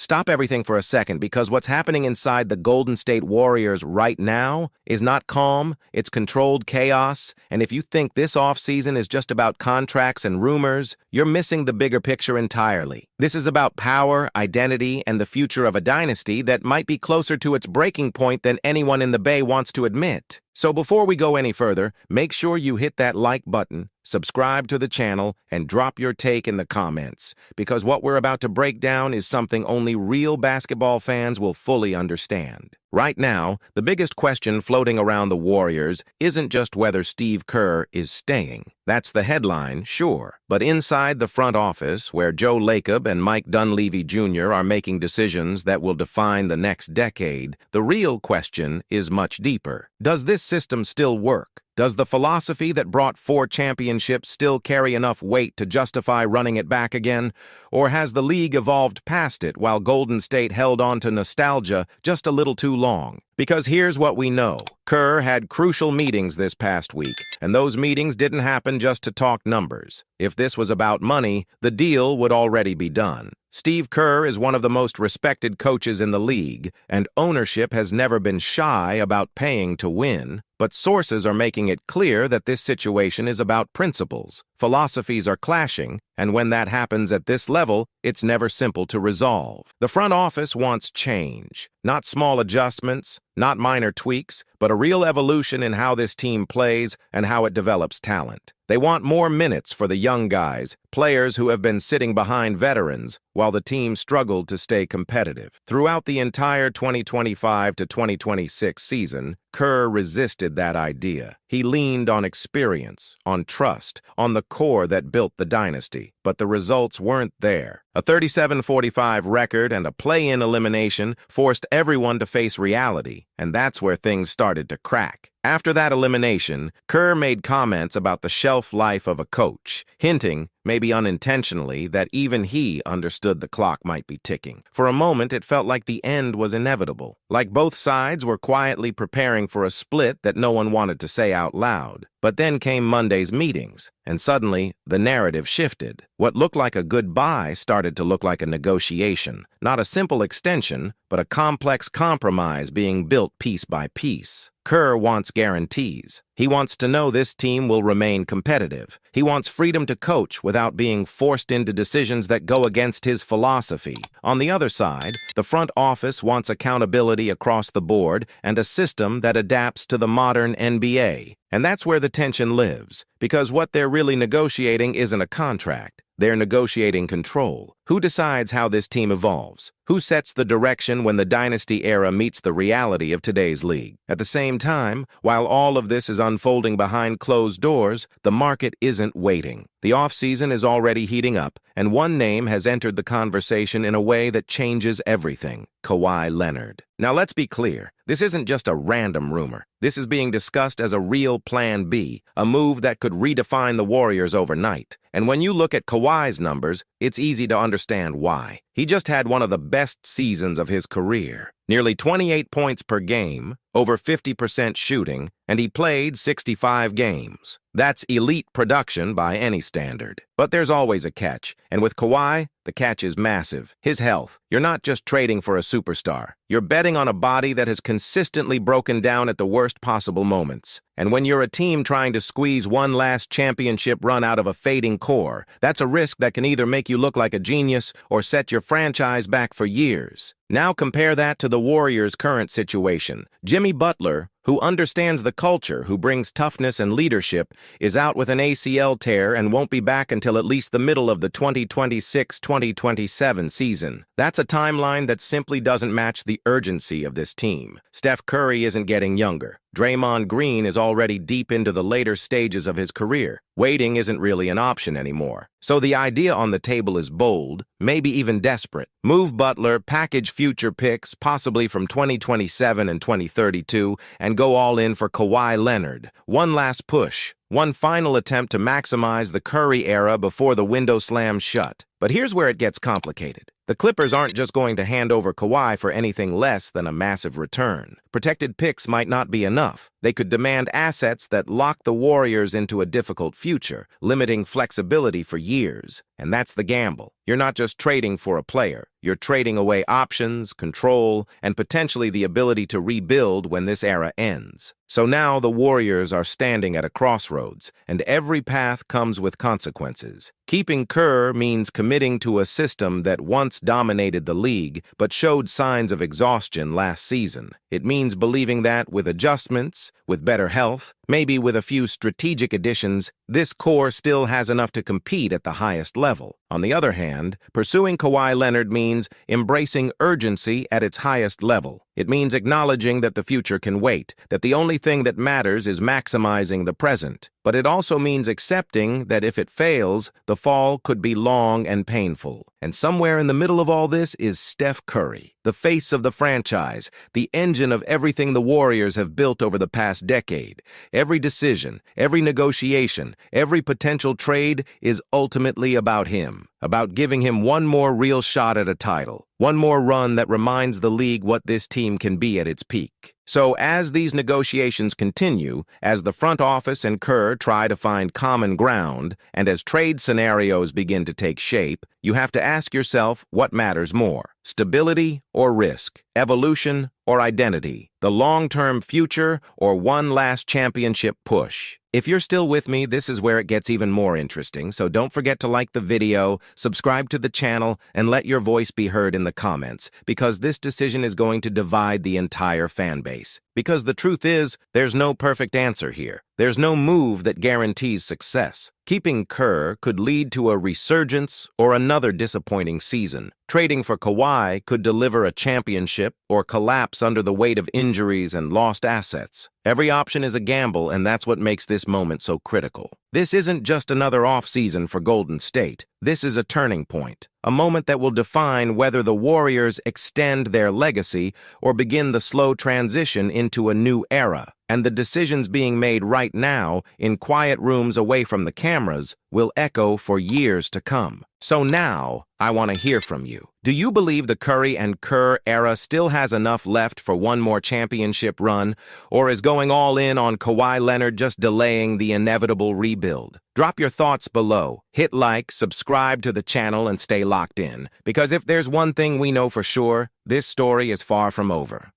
Stop everything for a second, because what's happening inside the Golden State Warriors right now is not calm, it's controlled chaos, and if you think this offseason is just about contracts and rumors, you're missing the bigger picture entirely. This is about power, identity, and the future of a dynasty that might be closer to its breaking point than anyone in the Bay wants to admit. So before we go any further, make sure you hit that like button, subscribe to the channel, and drop your take in the comments, because what we're about to break down is something only real basketball fans will fully understand. Right now, the biggest question floating around the Warriors isn't just whether Steve Kerr is staying. That's the headline, sure. But inside the front office, where Joe Lacob and Mike Dunleavy Jr. are making decisions that will define the next decade, the real question is much deeper. Does this system still work? Does the philosophy that brought 4 championships still carry enough weight to justify running it back again? Or has the league evolved past it while Golden State held on to nostalgia just a little too long? Because here's what we know. Kerr had crucial meetings this past week, and those meetings didn't happen just to talk numbers. If this was about money, the deal would already be done. Steve Kerr is one of the most respected coaches in the league, and ownership has never been shy about paying to win. But sources are making it clear that this situation is about principles. Philosophies are clashing, and when that happens at this level, it's never simple to resolve. The front office wants change. Not small adjustments, not minor tweaks, but a real evolution in how this team plays and how it develops talent. They want more minutes for the young guys, players who have been sitting behind veterans, while the team struggled to stay competitive. Throughout the entire 2025 to 2026 season, Kerr resisted that idea. He leaned on experience, on trust, on the core that built the dynasty, but the results weren't there. A 37-45 record and a play-in elimination forced everyone to face reality, and that's where things started to crack. After that elimination, Kerr made comments about the shelf life of a coach, hinting, maybe unintentionally, that even he understood the clock might be ticking. For a moment, it felt like the end was inevitable, like both sides were quietly preparing for a split that no one wanted to say out loud. But then came Monday's meetings, and suddenly, the narrative shifted. What looked like a goodbye started to look like a negotiation, not a simple extension, but a complex compromise being built piece by piece. Kerr wants guarantees. He wants to know this team will remain competitive. He wants freedom to coach without being forced into decisions that go against his philosophy. On the other side, the front office wants accountability across the board and a system that adapts to the modern NBA. And that's where the tension lives, because what they're really negotiating isn't a contract. They're negotiating control. Who decides how this team evolves? Who sets the direction when the dynasty era meets the reality of today's league? At the same time, while all of this is unfolding behind closed doors, the market isn't waiting. The offseason is already heating up, and one name has entered the conversation in a way that changes everything: Kawhi Leonard. Now let's be clear, this isn't just a random rumor. This is being discussed as a real Plan B, a move that could redefine the Warriors overnight. And when you look at Kawhi's numbers, it's easy to understand why. He just had one of the best seasons of his career. Nearly 28 points per game, over 50% shooting, and he played 65 games. That's elite production by any standard. But there's always a catch, and with Kawhi, the catch is massive. His health. You're not just trading for a superstar. You're betting on a body that has consistently broken down at the worst possible moments. And when you're a team trying to squeeze one last championship run out of a fading core, that's a risk that can either make you look like a genius or set your franchise back for years. Now compare that to the Warriors' current situation. Jimmy Butler, who understands the culture, who brings toughness and leadership, is out with an ACL tear and won't be back until at least the middle of the 2026-2027 season. That's a timeline that simply doesn't match the urgency of this team. Steph Curry isn't getting younger. Draymond Green is already deep into the later stages of his career. Waiting isn't really an option anymore. So the idea on the table is bold, maybe even desperate. Move Butler, package future picks, possibly from 2027 and 2032, and go all in for Kawhi Leonard. One last push. One final attempt to maximize the Curry era before the window slams shut. But here's where it gets complicated. The Clippers aren't just going to hand over Kawhi for anything less than a massive return. Protected picks might not be enough. They could demand assets that lock the Warriors into a difficult future, limiting flexibility for years. And that's the gamble. You're not just trading for a player. You're trading away options, control, and potentially the ability to rebuild when this era ends. So now the Warriors are standing at a crossroads, and every path comes with consequences. Keeping Kerr means committing to a system that once dominated the league but showed signs of exhaustion last season. It means believing that, with adjustments, with better health, maybe with a few strategic additions, this core still has enough to compete at the highest level. On the other hand, pursuing Kawhi Leonard means embracing urgency at its highest level. It means acknowledging that the future can wait, that the only thing that matters is maximizing the present. But it also means accepting that if it fails, the fall could be long and painful. And somewhere in the middle of all this is Steph Curry, the face of the franchise, the engine of everything the Warriors have built over the past decade. Every decision, every negotiation, every potential trade is ultimately about him, about giving him one more real shot at a title, one more run that reminds the league what this team can be at its peak. So as these negotiations continue, as the front office and Kerr try to find common ground, and as trade scenarios begin to take shape, you have to ask yourself what matters more: stability or risk, evolution or identity, the long-term future or one last championship push. If you're still with me, this is where it gets even more interesting, so don't forget to like the video, subscribe to the channel, and let your voice be heard in the comments, because this decision is going to divide the entire fan base. Because the truth is, there's no perfect answer here. There's no move that guarantees success. Keeping Kerr could lead to a resurgence or another disappointing season. Trading for Kawhi could deliver a championship or collapse under the weight of injuries and lost assets. Every option is a gamble, and that's what makes this moment so critical. This isn't just another offseason for Golden State. This is a turning point, a moment that will define whether the Warriors extend their legacy or begin the slow transition into a new era. And the decisions being made right now, in quiet rooms away from the cameras, will echo for years to come. So now, I want to hear from you. Do you believe the Curry and Kerr era still has enough left for one more championship run, or is going all in on Kawhi Leonard just delaying the inevitable rebuild? Drop your thoughts below. Hit like, subscribe to the channel, and stay locked in. Because if there's one thing we know for sure, this story is far from over.